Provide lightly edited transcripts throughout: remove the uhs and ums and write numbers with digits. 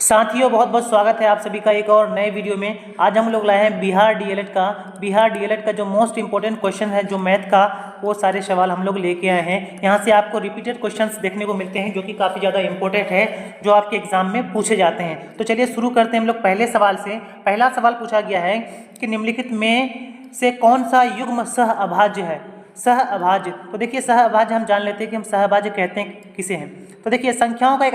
साथियों, बहुत बहुत स्वागत है आप सभी का एक और नए वीडियो में। आज हम लोग लाए हैं बिहार डीएलएड का जो मोस्ट इंपॉर्टेंट क्वेश्चन है, जो मैथ का, वो सारे सवाल हम लोग लेके आए हैं। यहाँ से आपको रिपीटेड क्वेश्चंस देखने को मिलते हैं जो कि काफ़ी ज़्यादा इंपॉर्टेंट है, जो आपके एग्जाम में पूछे जाते हैं। तो चलिए शुरू करते हैं हम लोग पहले सवाल से। पहला सवाल पूछा गया है कि निम्नलिखित में से कौन सा युग्म सहअभाज्य है। सहअभाज्य, तो देखिए सहअभाज्य हम जान लेते हैं कि हम सहअभाज्य कहते हैं किसे हैं। तो देखिए संख्याओं का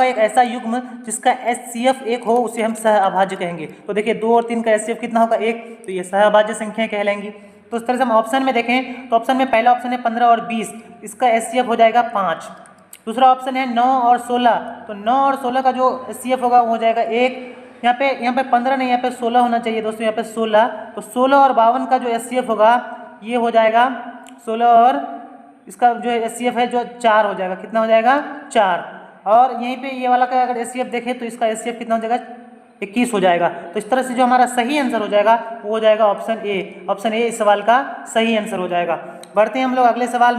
एक ऐसा युग्म जिसका HCF 1 हो, उसे हम सहअभाज्य कहेंगे। तो देखिए 2 और 3 का HCF कितना होगा 1, तो ये सहअभाज्य संख्याएं कहलाएंगी। तो इस तरह से हम ऑप्शन में देखें तो ऑप्शन में पहला ऑप्शन है 15 और 20, इसका HCF हो जाएगा 5। दूसरा ऑप्शन है 9 और 16, तो 9 और 16 का जो HCF होगा वो हो जाएगा 1। यहाँ पे 15 नहीं, यहाँ पे 16 होना चाहिए दोस्तों, यहाँ पे 16। तो 16 और 52 का जो HCF होगा ये हो जाएगा 16, और इसका जो HCF है जो 4 हो जाएगा। कितना हो जाएगा 4। और यहीं पे ये वाला का अगर HCF देखें तो इसका HCF कितना हो जाएगा 21 हो जाएगा। तो इस तरह से जो हमारा सही आंसर हो जाएगा वो हो जाएगा ऑप्शन ए। ऑप्शन ए इस सवाल का सही आंसर हो जाएगा। बढ़ते हैं हम लोग अगले सवाल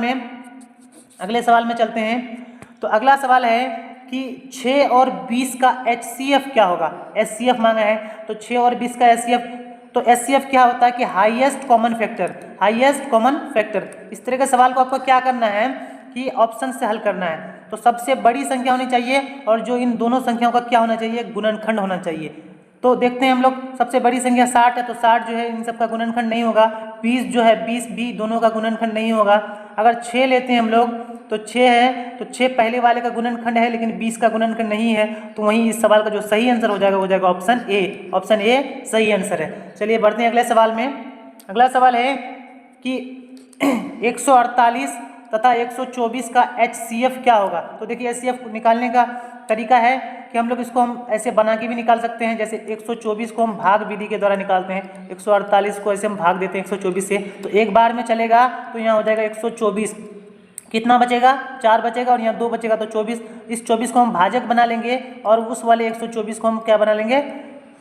में चलते हैं। तो अगला सवाल है कि 6 और 20 का HCF क्या होगा। HCF मांगा है, तो 6 और 20 का HCF, तो HCF क्या होता है कि हाईएस्ट कॉमन फैक्टर। इस तरह के सवाल को आपको क्या करना है कि ऑप्शन से हल करना है। तो सबसे बड़ी संख्या होनी चाहिए और जो इन दोनों संख्याओं का क्या होना चाहिए, गुणनखंड होना चाहिए। तो देखते हैं हम लोग, सबसे बड़ी संख्या 60 है, तो 60 जो है इन सब का गुणनखंड नहीं होगा। 20 जो है 20 भी दोनों का गुणनखंड नहीं होगा। अगर 6 लेते हैं हम लोग तो 6 है, तो 6 पहले वाले का गुणनखंड है लेकिन 20 का गुणनखंड नहीं है। तो वहीं इस सवाल का जो सही आंसर हो जाएगा ऑप्शन ए। ऑप्शन ए सही आंसर है। चलिए बढ़ते हैं अगले सवाल में। अगला सवाल है कि 148 तथा 124 का HCF क्या होगा। तो देखिए HCF निकालने का तरीका है कि हम लोग इसको हम ऐसे बना के भी निकाल सकते हैं। जैसे 124 को हम भाग विधि के द्वारा निकालते हैं, 148 को ऐसे हम भाग देते हैं 124 से, तो एक बार में चलेगा। तो यहाँ हो जाएगा 124, कितना बचेगा 4 बचेगा, और यहाँ 2 बचेगा तो 24। इस 24 को हम भाजक बना लेंगे और उस वाले 124 को हम क्या बना लेंगे,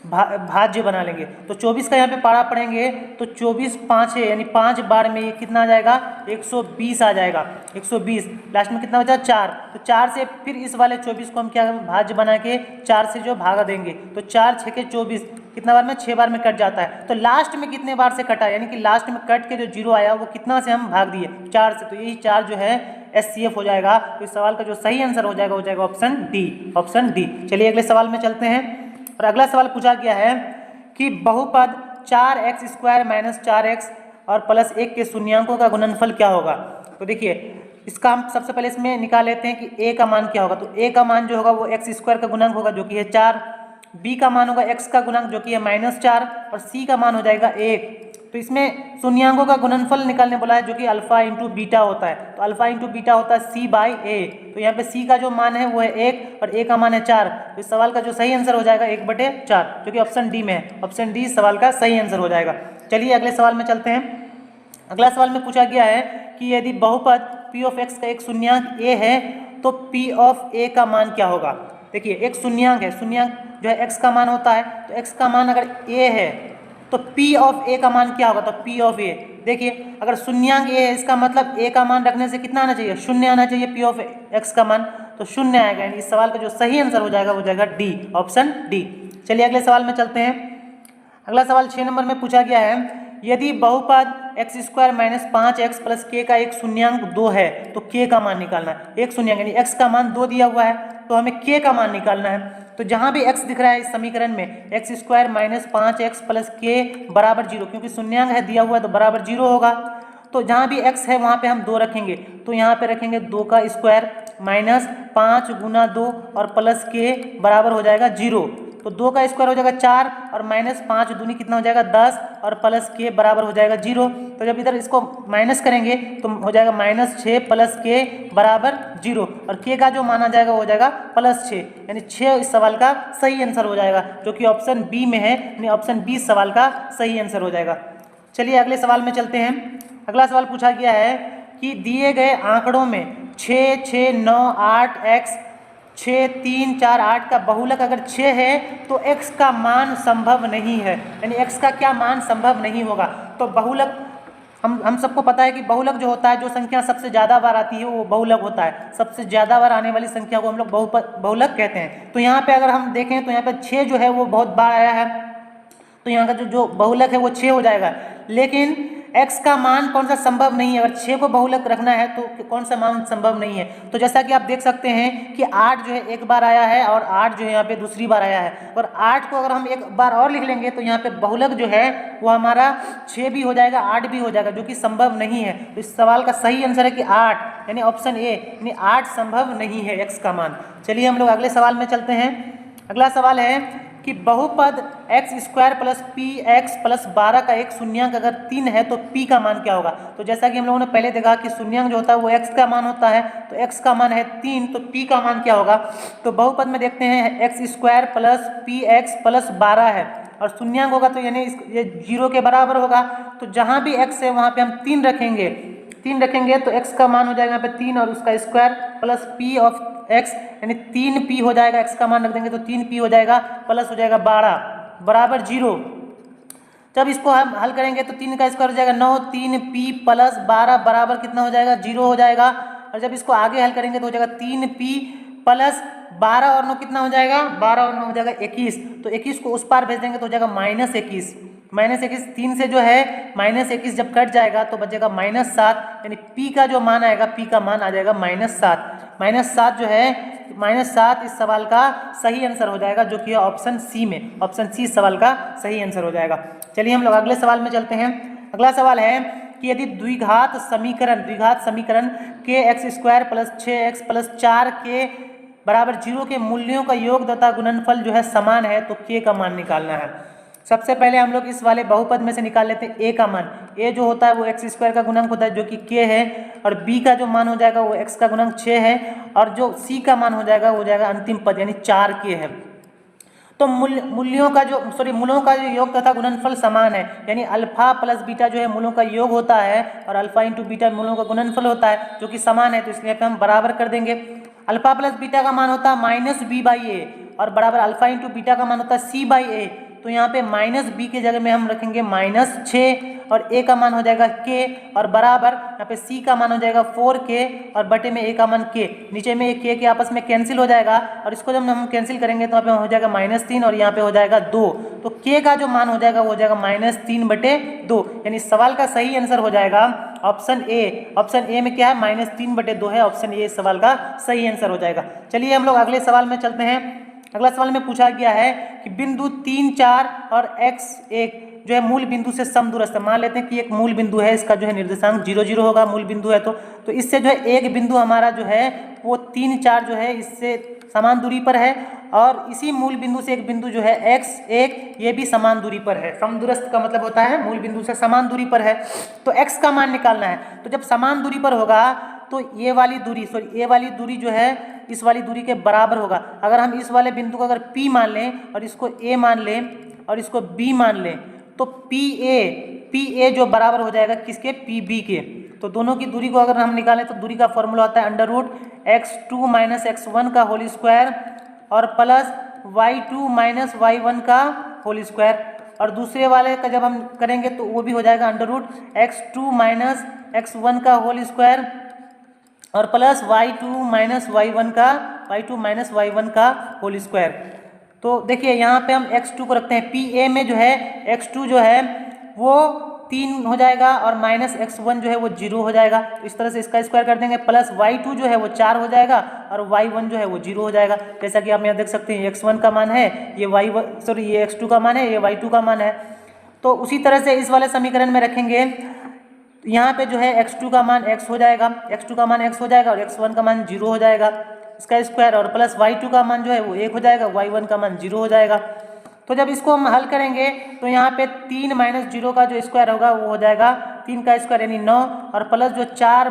भाज्य बना लेंगे। तो 24 का यहाँ पे पारा पढ़ेंगे तो 24 5 है, यानी 5 बार में ये कितना आ जाएगा 120 आ जाएगा। 120 लास्ट में कितना बचा 4, तो 4 से फिर इस वाले 24 को हम क्या भाज्य बना के 4 से जो भागा देंगे, तो 4 6 के 24 कितना बार में 6 बार में कट जाता है। तो लास्ट में कितने बार से कटा, यानी कि लास्ट में कट के जो 0 आया वो कितना से हम भाग दिए 4 से, तो यही 4 जो है HCF हो जाएगा। तो इस सवाल का जो सही आंसर हो जाएगा ऑप्शन डी। चलिए अगले सवाल में चलते हैं। और अगला सवाल पूछा गया है कि बहुपद 4x² - 4x और +1 के शून्यांकों का गुणनफल क्या होगा। तो देखिए इसका हम सबसे पहले इसमें निकाल लेते हैं कि a का मान क्या होगा। तो a का मान जो होगा वो x² का गुणांक होगा जो कि है 4, b का मान होगा x का गुणांक जो कि है -4, और c का मान हो जाएगा 1। तो इसमें शून्यांकों का गुणनफल निकालने बोला है जो कि अल्फा इंटू बीटा होता है। तो अल्फा इंटू बीटा होता है c/a। तो यहाँ पे c का जो मान है वो है 1 और a का मान है 4। तो इस सवाल का जो सही आंसर हो जाएगा 1/4, जो कि ऑप्शन डी में है। ऑप्शन डी इस सवाल का सही आंसर हो जाएगा। चलिए अगले सवाल में चलते हैं। अगला सवाल में पूछा गया है कि यदि बहुपद p(x) का एक शून्यांक a है तो p(a) का मान क्या होगा। देखिए एक शून्यांक है, शून्यांक जो है x का मान होता है, तो x का मान अगर a है तो p(a) का मान क्या होगा। तो p(a), देखिए अगर शून्यांक a है इसका मतलब a का मान रखने से कितना आना चाहिए, 0 आना चाहिए p(x) का मान, तो 0 आएगा। यानी इस सवाल का जो सही आंसर हो जाएगा डी, ऑप्शन डी। चलिए अगले सवाल में चलते हैं। अगला सवाल 6 नंबर में पूछा गया है, यदि बहुपद x² - 5x + k का एक शून्यांक 2 है तो k का मान निकालना है। एक शून्यांक यानी x का मान 2 दिया हुआ है तो हमें k का मान निकालना है। तो जहां भी x दिख रहा है इस समीकरण में x² - 5x + k बराबर 0, क्योंकि शून्यांक है दिया हुआ है तो बराबर 0 होगा। तो जहां भी x है वहां पे हम 2 रखेंगे, तो यहाँ पे रखेंगे 2 का स्क्वायर माइनस 5 गुना 2 और प्लस k बराबर हो जाएगा 0। तो 2 का स्क्वायर हो जाएगा 4 और -5 दूनी कितना हो जाएगा 10 और प्लस k बराबर हो जाएगा 0। तो जब इधर इसको माइनस करेंगे तो हो जाएगा -6 + k बराबर 0, और k का जो माना जाएगा वो हो जाएगा +6, यानी 6 इस सवाल का सही आंसर हो जाएगा, जो कि ऑप्शन बी में है। यानी ऑप्शन बी इस सवाल का सही आंसर हो जाएगा। चलिए अगले सवाल में चलते हैं। अगला सवाल पूछा गया है कि दिए गए आंकड़ों में 6 6 9 8 x 6 3 4 8 का बहुलक अगर 6 है तो x का मान संभव नहीं है, यानी x का क्या मान संभव नहीं होगा। तो बहुलक हम सबको पता है कि बहुलक जो होता है, जो संख्या सबसे ज़्यादा बार आती है वो बहुलक होता है। सबसे ज़्यादा बार आने वाली संख्या को हम लोग बहुलक कहते हैं। तो यहाँ पे अगर हम देखें तो यहाँ पे 6 जो है वो बहुत बार आया है, तो यहाँ का जो बहुलक है वो 6 हो जाएगा। लेकिन x का मान कौन सा संभव नहीं है, अगर 6 को बहुलक रखना है तो कौन सा मान संभव नहीं है। तो जैसा कि आप देख सकते हैं कि 8 जो है एक बार आया है और 8 जो है यहाँ पे दूसरी बार आया है, और 8 को अगर हम एक बार और लिख लेंगे तो यहाँ पे बहुलक जो है वो हमारा 6 भी हो जाएगा, 8 भी हो जाएगा, जो कि संभव नहीं है। तो इस सवाल का सही आंसर है कि 8, यानी ऑप्शन ए, यानी 8 संभव नहीं है x का मान। चलिए हम लोग अगले सवाल में चलते हैं। अगला सवाल है कि बहुपद x² + px + 12 का एक शून्यांक अगर 3 है तो p का मान क्या होगा। तो जैसा कि हम लोगों ने पहले देखा कि शून्यांक जो होता है वो x का मान होता है, तो x का मान है 3, तो p का मान क्या होगा। तो बहुपद में देखते हैं x² + px + 12 है और शून्यांक होगा तो यानी ये 0 के बराबर होगा। तो जहाँ भी x है वहाँ पे हम 3 रखेंगे, 3 रखेंगे तो x का मान हो जाएगा यहाँ पे 3 और उसका square plus p of x, यानी 3p हो जाएगा। x का मान रख देंगे तो 3p हो जाएगा, प्लस हो जाएगा 12 बराबर 0। जब इसको हम हल करेंगे तो 3 का स्क्वायर हो जाएगा 9, 3p + 12 बराबर कितना हो जाएगा, 0 हो जाएगा। और जब इसको आगे हल करेंगे तो हो जाएगा 3p + 12 और 9 कितना हो जाएगा, 12 और 9 हो जाएगा 21। तो 21 को उस पार भेज देंगे तो हो जाएगा -21। -21 3 से जो है -21 जब कट जाएगा तो बचेगा -7, यानी p का जो मान आएगा, p का मान आ जाएगा -7। -7 जो है, -7 इस सवाल का सही आंसर हो जाएगा, जो कि ऑप्शन सी में, ऑप्शन सी इस सवाल का सही आंसर हो जाएगा। चलिए हम लोग अगले सवाल में चलते हैं। अगला सवाल है कि यदि द्विघात समीकरण के x² + 6x + 4 के बराबर 0 के मूल्यों का योग तथा गुणनफल जो है समान है तो k का मान निकालना है। सबसे पहले हम लोग इस वाले बहुपद में से निकाल लेते हैं a का मान। a जो होता है वो x² का गुणक होता है जो कि k है, और b का जो मान हो जाएगा वो x का गुणक 6 है, और जो c का मान हो जाएगा वो जाएगा अंतिम पद यानी 4k है। तो मूलों का जो योग तथा गुणनफल समान है, यानी अल्फा प्लस बीटा जो है मूलों का योग होता है और अल्फा इंटू बीटा मूलों का गुणनफल होता है, जो कि समान है, तो इसलिए हम बराबर कर देंगे। अल्फा प्लस बीटा का मान होता है -b/a और बराबर अल्फा इंटू बीटा का मान होता है c/a। तो यहाँ पे -b के जगह में हम रखेंगे -6 और a का मान हो जाएगा k और बराबर यहाँ पे c का मान हो जाएगा 4k और बटे में a का मान k। नीचे में k के आपस में कैंसिल हो जाएगा और इसको जब हम कैंसिल करेंगे तो यहाँ पे हो जाएगा -3 और यहाँ पे हो जाएगा 2। तो k का जो मान हो जाएगा वो हो जाएगा -3/2, यानी सवाल का सही आंसर हो जाएगा ऑप्शन ए। ऑप्शन ए में क्या है, -3/2 है। ऑप्शन ए सवाल का सही आंसर हो जाएगा। चलिए हम लोग अगले सवाल में चलते हैं। अगला सवाल में पूछा गया है कि बिंदु 3, 4 और x1 जो है मूल बिंदु से समदूरस्थ है। मान लेते हैं कि एक मूल बिंदु है, इसका जो है निर्देशांक 0, 0 होगा, मूल बिंदु है तो इससे जो है एक बिंदु हमारा जो है वो 3, 4 जो है इससे समान दूरी पर है, और इसी मूल बिंदु से एक बिंदु जो है x1 ये भी समान दूरी पर है। समदूरस्थ का मतलब होता है मूल बिंदु से समान दूरी पर है, तो x का मान निकालना है। तो जब समान दूरी पर होगा तो ये वाली दूरी जो है इस वाली दूरी के बराबर होगा। अगर हम इस वाले बिंदु को अगर P मान लें और इसको A मान लें और इसको B मान लें तो PA जो बराबर हो जाएगा किसके, PB के। तो दोनों की दूरी को अगर हम निकालें तो दूरी का फॉर्मूला होता है √x2 - x1 का होल स्क्वायर और प्लस y2 - y1 का होल स्क्वायर, और दूसरे वाले का जब हम करेंगे तो वो भी हो जाएगा √x2 - x1 का होल स्क्वायर और प्लस y2 - y1 का होल स्क्वायर। तो देखिए यहाँ पे हम x2 को रखते हैं, PA में जो है x2 जो है वो 3 हो जाएगा और -x1 जो है वो 0 हो जाएगा। तो इस तरह से इसका स्क्वायर कर देंगे, प्लस y2 जो है वो 4 हो जाएगा और y1 जो है वो 0 हो जाएगा। जैसा कि आप यहाँ देख सकते हैं x1 का मान है, ये x2 का मान है, ये y2 का मान है। तो उसी तरह से इस वाले समीकरण में रखेंगे, यहाँ पे जो है x2 का मान x हो जाएगा, x2 का मान x हो जाएगा और x1 का मान 0 हो जाएगा, इसका स्क्वायर, और प्लस y2 का मान जो है वो 1 हो जाएगा, y1 का मान 0 हो जाएगा। तो जब इसको हम हल करेंगे तो यहाँ पे 3 - 0 का जो स्क्वायर होगा वो हो जाएगा 3 का स्क्वायर यानी 9 और प्लस जो 4 -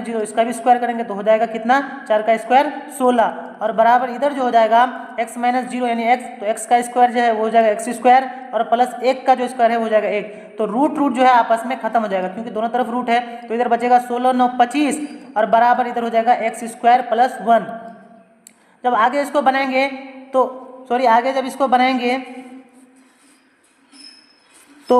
0 इसका भी स्क्वायर करेंगे तो हो जाएगा कितना, 4 का स्क्वायर 16 और बराबर इधर जो हो जाएगा x - 0 यानी x, तो x का स्क्वायर जो है वो हो जाएगा x² और प्लस 1 का जो स्क्वायर है वो हो जाएगा 1। तो रूट जो है आपस में खत्म हो जाएगा क्योंकि दोनों तरफ रूट है, तो इधर बचेगा 16, 9, 25 और बराबर इधर हो जाएगा x² + 1। जब आगे इसको बनाएंगे तो आगे जब इसको बनाएंगे तो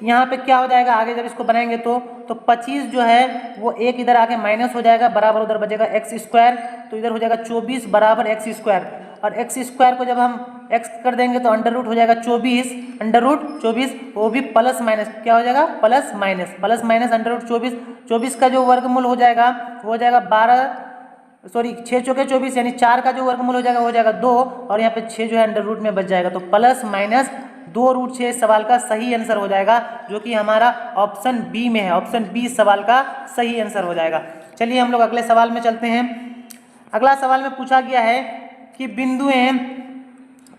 यहाँ पे क्या हो जाएगा, आगे जब इसको बनाएंगे तो 25 जो है वो एक इधर आके माइनस हो जाएगा, बराबर उधर बचेगा एक्स स्क्वायर, तो इधर हो जाएगा 24 बराबर एक्स स्क्वायर, और एक्स स्क्वायर को जब हम एक्स कर देंगे तो अंडर रूट हो जाएगा 24, अंडर रूट 24, वो भी प्लस माइनस क्या हो जाएगा, प्लस माइनस अंडर रूट 24, 24 का जो वर्गमूल हो जाएगा वो हो जाएगा 6 चौके 24, यानी 4 का जो वर्गमूल हो जाएगा 2, और यहाँ पे 6 जो है अंडर रूट में बच जाएगा, तो प्लस माइनस 2√6 सवाल का सही आंसर हो जाएगा, जो कि हमारा ऑप्शन बी में है। ऑप्शन बी सवाल का सही आंसर हो जाएगा। चलिए हम लोग अगले सवाल में चलते हैं। अगला सवाल में पूछा गया है कि बिंदुएं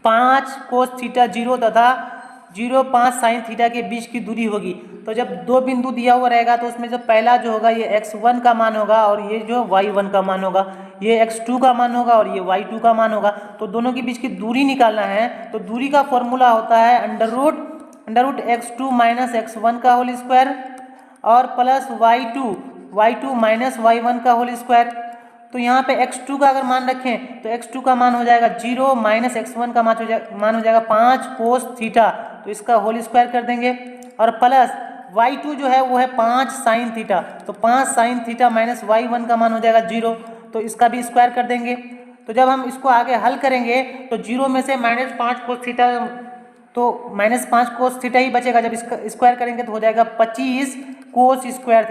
5 कोस थीटा 0 तथा 0.5 साइन थीटा के बीच की दूरी होगी। तो जब दो बिंदु दिया हुआ रहेगा तो उसमें जो पहला जो होगा ये x1 का मान होगा, और ये जो y1 का मान होगा, ये x2 का मान होगा और ये y2 का मान होगा। तो दोनों के बीच की दूरी निकालना है, तो दूरी का फॉर्मूला होता है under root x2 minus x1 का होल स्क्वायर और प्लस y2 माइनस y1 का होल स्क्वायर। तो यहाँ पे x2 का अगर मान रखें तो x2 का मान हो जाएगा 0 माइनस x1 का मान हो जाएगा 5 कोस थीटा, तो इसका होल स्क्वायर कर देंगे, और प्लस y2 जो है वो है 5 साइन थीटा, तो 5 साइन थीटा माइनस y1 का मान हो जाएगा 0, तो इसका भी स्क्वायर कर देंगे। तो जब हम इसको आगे हल करेंगे तो 0 में से -5 कोस थीटा, तो -5 कोस थीटा ही बचेगा, जब इसका स्क्वायर करेंगे तो हो जाएगा 25 कोस स्क्वायर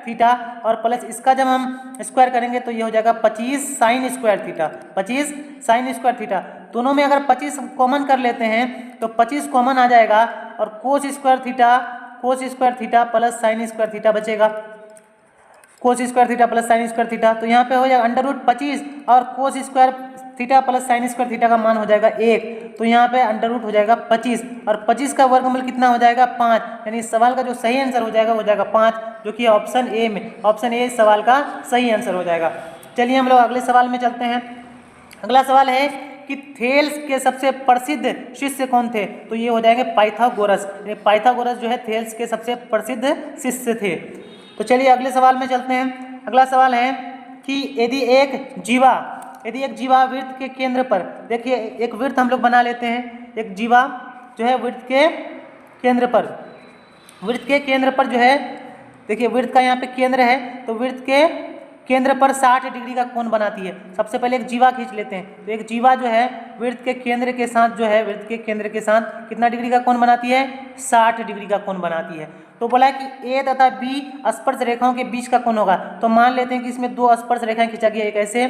थीटा, और प्लस इसका जब हम स्क्वायर करेंगे तो ये हो जाएगा 25 साइन स्क्वायर थीटा। दोनों में अगर 25 कॉमन कर लेते हैं तो 25 कॉमन आ जाएगा, और cos square theta plus sine square theta बचेगा, cos square theta plus sine square theta. तो यहाँ पे हो जाएगा अंडर रूट 25 और cos square theta plus sine square theta का मान हो जाएगा 1, तो यहाँ पे अंडर रूट हो जाएगा 25, और 25 का वर्गमूल कितना हो जाएगा 5, यानी इस सवाल का जो सही आंसर हो जाएगा 5, जो कि ऑप्शन ए सवाल का सही आंसर हो जाएगा। चलिए हम लोग अगले सवाल में चलते हैं। अगला सवाल है कि थेल्स के सबसे प्रसिद्ध शिष्य कौन थे? तो ये हो जाएंगे पाइथागोरस। पाइथागोरस जो है थेल्स के सबसे प्रसिद्ध शिष्य थे। तो चलिए अगले सवाल में चलते हैं। अगला सवाल है कि यदि एक जीवा वृत्त के केंद्र पर, देखिए एक वृत्त हम लोग बना लेते हैं, एक जीवा जो है वृत्त के केंद्र पर जो है, देखिए वृत्त का यहाँ पे केंद्र है, तो वृत्त के केंद्र पर 60 डिग्री का कोण बनाती है। सबसे पहले एक जीवा खींच लेते हैं, तो एक जीवा जो है वृत्त के केंद्र के साथ कितना डिग्री का कोण बनाती है? 60 डिग्री का कोण बनाती है। तो बोला है कि ए तथा बी स्पर्श रेखाओं के बीच का कोण होगा। तो मान लेते हैं कि इसमें 2 स्पर्श रेखाएं खींचा गया, एक ऐसे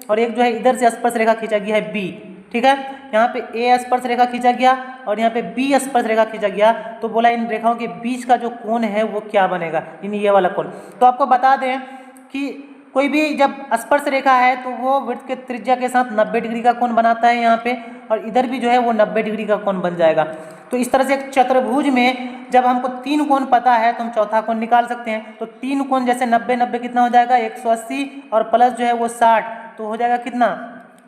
और एक जो है इधर से स्पर्श रेखा खींचा गया है बी, ठीक है। यहाँ पे ए स्पर्श रेखा खींचा गया और यहाँ पे बी स्पर्श रेखा खींचा गया। तो बोला इन रेखाओं के बीच का जो कोण है वो क्या बनेगा, यानी ये वाला कोण। तो आपको बता दें कि कोई भी जब स्पर्श रेखा है तो वो वृत्त के त्रिज्या के साथ 90 डिग्री का कोण बनाता है यहाँ पे, और इधर भी जो है वो 90 डिग्री का कोण बन जाएगा। तो इस तरह से एक चतुर्भुज में जब हमको 3 कोण पता है तो हम चौथा कोण निकाल सकते हैं। तो 3 कोण जैसे 90 कितना हो जाएगा 180, और प्लस जो है वो 60, तो हो जाएगा कितना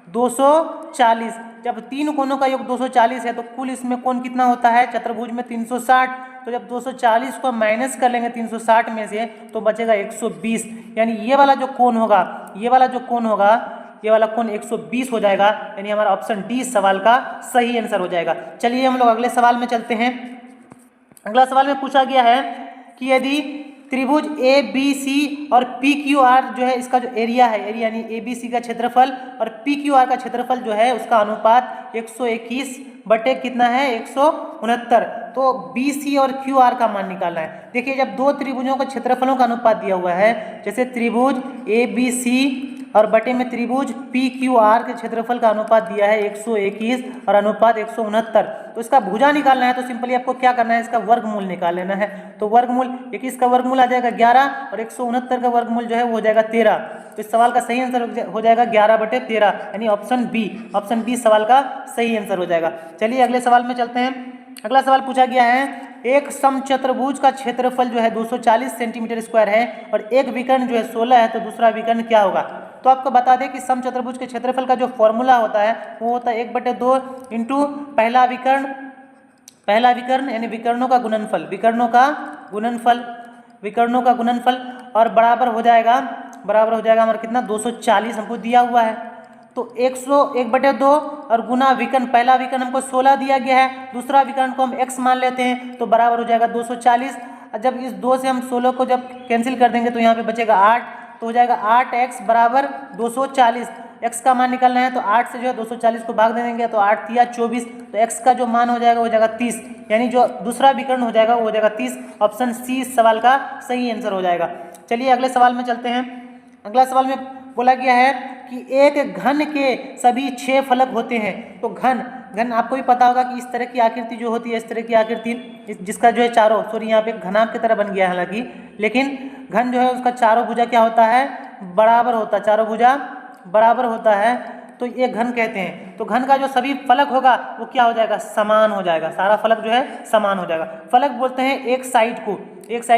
240। जब 3 कोणों का योग 240 है तो कुल इसमें कोण कितना होता है चतुर्भुज में 360। तो जब 240 को माइनस कर लेंगे 360 में से तो बचेगा 120, यानी ये वाला कोण होगा 120 हो जाएगा, यानी हमारा ऑप्शन डी सवाल का सही आंसर हो जाएगा। चलिए हम लोग अगले सवाल में चलते हैं। अगला सवाल में पूछा गया है कि यदि त्रिभुज ए बी सी और पी क्यू आर जो है इसका जो एरिया है, एरिया यानी ए बी सी का क्षेत्रफल और पी क्यू आर का क्षेत्रफल जो है उसका अनुपात 121 बटे कितना है 169। तो बी सी और क्यू आर का मान निकालना है। देखिए जब 2 त्रिभुजों के क्षेत्रफलों का अनुपात दिया हुआ है, जैसे त्रिभुज ए बी सी और बटे में त्रिभुज पी क्यू आर के क्षेत्रफल का अनुपात दिया है 121 और अनुपात 169। तो इसका भुजा निकालना है तो सिंपली आपको क्या करना है, इसका वर्गमूल निकाल लेना है। तो वर्गमूल 21 का वर्गमूल आ जाएगा 11 और 169 का वर्गमूल जो है वो हो जाएगा 13। तो इस सवाल का सही आंसर हो जाएगा 11/13, यानी ऑप्शन बी सवाल का सही आंसर हो जाएगा। चलिए अगले सवाल में चलते हैं। अगला सवाल पूछा गया है एक समचतुर्भुज का क्षेत्रफल जो है 240 सेंटीमीटर स्क्वायर है और एक विकर्ण जो है 16 है, तो दूसरा विकर्ण क्या होगा? तो आपको बता दें कि समचतुर्भुज के क्षेत्रफल का जो फॉर्मूला होता है वो होता है 1/2 इंटू पहला विकर्ण यानी विकर्णों का गुणनफल और बराबर हो जाएगा हमारा कितना 240 हमको दिया हुआ है। तो 101/2 और गुना विकर्ण, पहला विकर्ण हमको 16 दिया गया है, दूसरा विकर्ण को हम x मान लेते हैं, तो बराबर हो जाएगा 240। जब इस 2 से हम 16 को जब कैंसिल कर देंगे तो यहाँ पे बचेगा 8, तो हो जाएगा 8x बराबर 240। x का मान निकालना है तो 8 से जो है 240 को भाग दे देंगे, तो 8 तिया 24, तो x का जो मान हो जाएगा वो हो जाएगा 30, यानी जो दूसरा विकर्ण हो जाएगा वो हो जाएगा 30। ऑप्शन सी इस सवाल का सही आंसर हो जाएगा। चलिए अगले सवाल में चलते हैं। अगला सवाल में बोला गया है कि एक घन के सभी 6 फलक होते हैं। तो घन आपको भी पता होगा कि इस तरह की आकृति जो होती है, इस तरह की आकृति जिसका जो है चारों, सॉरी यहाँ पे घनाभ की तरह बन गया है हालांकि, लेकिन घन जो है उसका चारों भुजा क्या होता है, बराबर होता है, चारों भुजा बराबर होता है, तो ये घन कहते हैं। तो घन का जो सभी फलक होगा वो क्या हो जाएगा, समान हो जाएगा, सारा फलक जो है समान हो जाएगा। फलक बोलते हैं एक साइड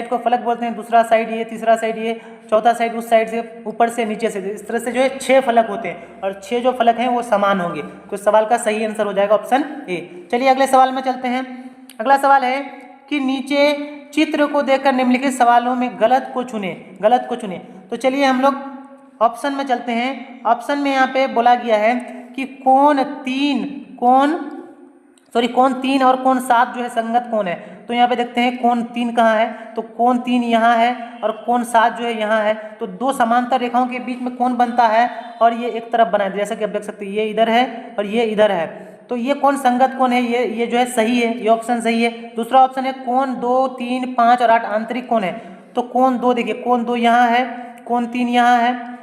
को फलक बोलते हैं, दूसरा साइड ये, तीसरा साइड ये, चौथा साइड उस साइड से, ऊपर से नीचे से, इस तरह से जो है 6 फलक होते हैं और 6 जो फलक हैं वो समान होंगे। तो सवाल का सही आंसर हो जाएगा ऑप्शन ए। चलिए अगले सवाल में चलते हैं। अगला सवाल है कि नीचे चित्र को देखकर निम्नलिखित सवालों में गलत को चुने। तो चलिए हम लोग ऑप्शन में चलते हैं। ऑप्शन में यहाँ पे बोला गया है कि कोण 3 और कोण 7 जो है संगत कोण है। तो यहाँ पे देखते हैं कोण 3 कहाँ है, तो कोण 3 यहाँ है और कोण 7 जो है यहाँ है। तो दो समांतर रेखाओं के बीच में कोण बनता है और ये एक तरफ बना है, जैसा कि आप देख सकते हैं ये इधर है और ये इधर है, तो ये कोण संगत कोण है, ये जो है सही है, ये ऑप्शन सही है। दूसरा ऑप्शन है कोण 2, 3, 5 और 8 आंतरिक कोण है। तो कोण 2 देखिए, कोण 2 यहाँ है, कोण 3 यहाँ है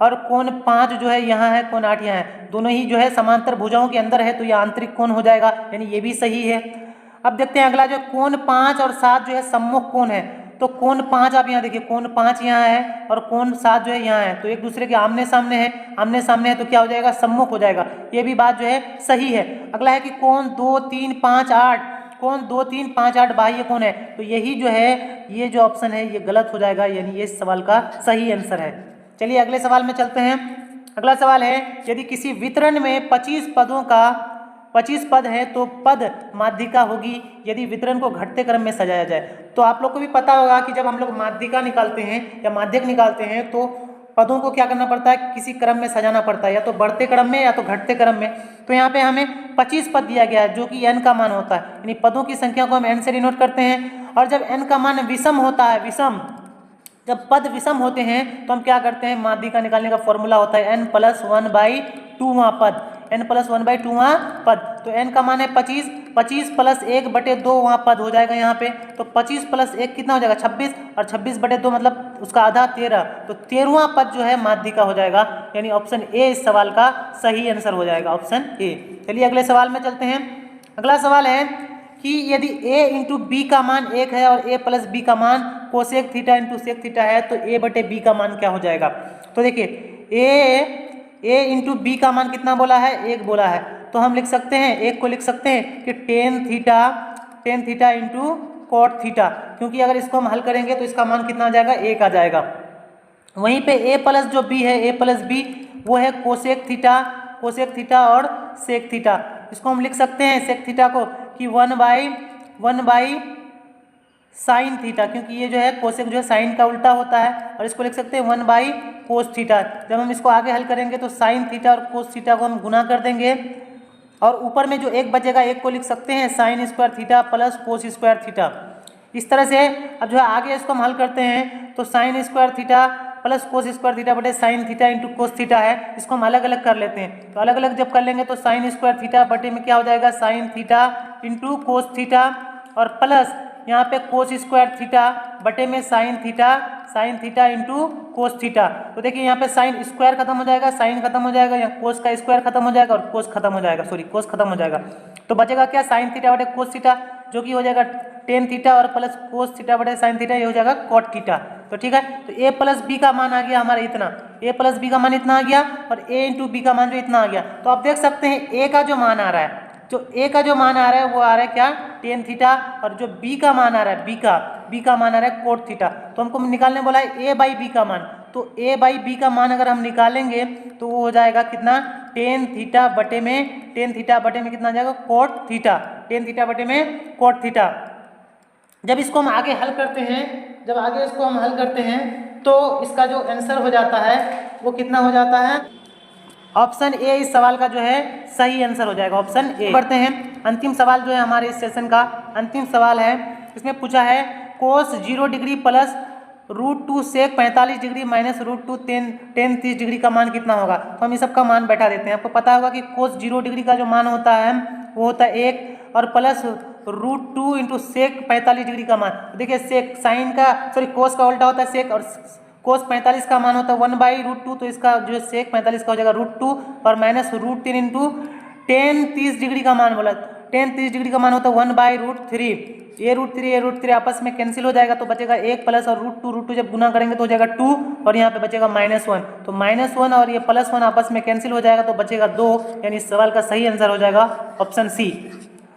और कोण 5 जो है यहाँ है, कोण 8 यहाँ है, दोनों ही जो है समांतर भुजाओं के अंदर है, तो ये आंतरिक कोण हो जाएगा, यानी ये भी सही है। अब देखते हैं अगला, जो कोण 5 और 7 जो है सम्मुख कोण है। तो कोण 5 आप यहाँ देखिए, कोण 5 यहाँ है और कोण 7 जो है यहाँ है, तो एक दूसरे के आमने सामने है, तो क्या हो जाएगा, सम्मुख हो जाएगा, ये भी बात जो है सही है। अगला है कि कोण 2, 3, 5, 8, कोण 2, 3, 5, 8 बाह्य कोण है, तो यही जो है, ये जो ऑप्शन है ये गलत हो जाएगा, यानी ये सवाल का सही आंसर है। चलिए अगले सवाल में चलते हैं। अगला सवाल है, यदि किसी वितरण में 25 पद है तो पद माध्यिका होगी यदि वितरण को घटते क्रम में सजाया जाए। तो आप लोग को भी पता होगा कि जब हम लोग माध्यिका निकालते हैं या माध्यक निकालते हैं तो पदों को क्या करना पड़ता है, किसी क्रम में सजाना पड़ता है, या तो बढ़ते क्रम में या तो घटते क्रम में। तो यहाँ पे हमें 25 पद दिया गया है जो कि n का मान होता है, यानी पदों की संख्या को हम n से डिनोट करते हैं। और जब n का मान विषम होता है, जब पद विषम होते हैं तो हम क्या करते हैं, माध्यिका निकालने का फॉर्मूला होता है n+1/2वां पद, n+1/2वां पद। तो n का मान है 25, 25 + 1/2 वां पद हो जाएगा यहाँ पे। तो 25 + 1 कितना हो जाएगा, 26, और 26/2 मतलब उसका आधा 13, तो 13वां पद जो है माध्यिका हो जाएगा, यानी ऑप्शन ए इस सवाल का सही आंसर हो जाएगा, ऑप्शन ए। चलिए अगले सवाल में चलते हैं। अगला सवाल है कि यदि a × b का मान 1 है और a + b का मान कोसेक थीटा × सेक थीटा है, तो a/b का मान क्या हो जाएगा। तो देखिए a × b का मान कितना बोला है, 1 बोला है, तो हम लिख सकते हैं, एक को लिख सकते हैं कि टेन थीटा × कॉट थीटा, क्योंकि अगर इसको हम हल करेंगे तो इसका मान कितना आ जाएगा, 1 आ जाएगा। वहीं पे a + जो b है, a + b वो है कोसेक थीटा और सेक थीटा। इसको हम लिख सकते हैं सेक थीटा को कि 1/1 साइन थीटा, क्योंकि ये जो है कोसेक जो है साइन का उल्टा होता है, और इसको लिख सकते हैं 1 कोस थीटा। जब हम इसको आगे हल करेंगे तो साइन थीटा और कोस थीटा को हम गुना कर देंगे और ऊपर में जो 1 बचेगा, 1 को लिख सकते हैं sin² थीटा + cos² थीटा। इस तरह से अब जो है आगे इसको हम हल करते हैं तो sin² थीटा + cos² थीटा बटे sin थीटा × cos थीटा है, इसको हम अलग अलग कर लेते हैं। तो अलग अलग जब कर लेंगे तो sin² थीटा बटे में क्या हो जाएगा, sin थीटा × cos थीटा, और प्लस यहाँ पे cos² थीटा बटे में sin थीटा × cos थीटा। तो देखिए यहाँ पे sin स्क्वायर खत्म हो जाएगा, sin खत्म हो जाएगा, यहाँ cos का स्क्वायर खत्म हो जाएगा और cos खत्म हो जाएगा, तो बचेगा क्या, sin थीटा बटे cos थीटा, जो कि हो जाएगा टेन थीटा और प्लस cos थीटा बटे sin थीटा, ये हो जाएगा cot थीटा। तो ठीक है, तो a + b का मान आ गया हमारा इतना, a + b का मान इतना आ गया और a × b का मान जो इतना आ गया। तो आप देख सकते हैं a का जो मान आ रहा है, वो आ रहा है क्या, टेन थीटा, और जो b का मान आ रहा है, b का मान आ रहा है कोट थीटा। तो हमको निकालने बोला है a/b का मान, तो a/b का मान अगर हम निकालेंगे तो वो हो जाएगा कितना, टेन थीटा बटे में कितना आ जाएगा, कोट थीटा, टेन थीटा बटे में कोट थीटा। जब इसको हम आगे हल करते हैं तो इसका जो आंसर हो जाता है वो कितना हो जाता है, ऑप्शन ए इस सवाल का जो है सही आंसर हो जाएगा, ऑप्शन ए। बढ़ते हैं अंतिम सवाल जो है हमारे इस सेशन का अंतिम सवाल है। इसमें पूछा है कोस 0 डिग्री प्लस √2 सेक 45 डिग्री माइनस √2 tan 30 डिग्री का मान कितना होगा। तो हम इस सब का मान बैठा देते हैं। आपको पता होगा कि कोस 0 डिग्री का जो मान होता है वो होता है 1 और प्लस √2 इंटू सेक 45 डिग्री का मान। देखिए सेक साइन का कोस का उल्टा होता है सेक, और कोस 45 का मान होता है 1/√2, तो इसका जो सेक 45 का हो जाएगा √2 और माइनस √3 इंटू tan 30 डिग्री का मान बोला। tan 30 डिग्री का मान होता है 1/√3। ये √3 आपस में कैंसिल हो जाएगा, तो बचेगा 1 प्लस और √2 जब गुना करेंगे तो हो जाएगा 2 और यहाँ पे बचेगा -1। तो -1 और ये +1 आपस में कैंसिल हो जाएगा तो बचेगा 2, यानी इस सवाल का सही आंसर हो जाएगा ऑप्शन सी।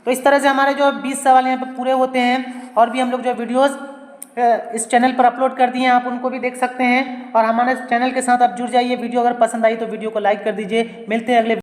तो इस तरह से हमारे जो 20 सवाल यहाँ पे पूरे होते हैं। और भी हम लोग जो वीडियोस इस चैनल पर अपलोड कर दिए हैं, आप उनको भी देख सकते हैं। और हमारे चैनल के साथ आप जुड़ जाइए। वीडियो अगर पसंद आई तो वीडियो को लाइक कर दीजिए। मिलते हैं अगले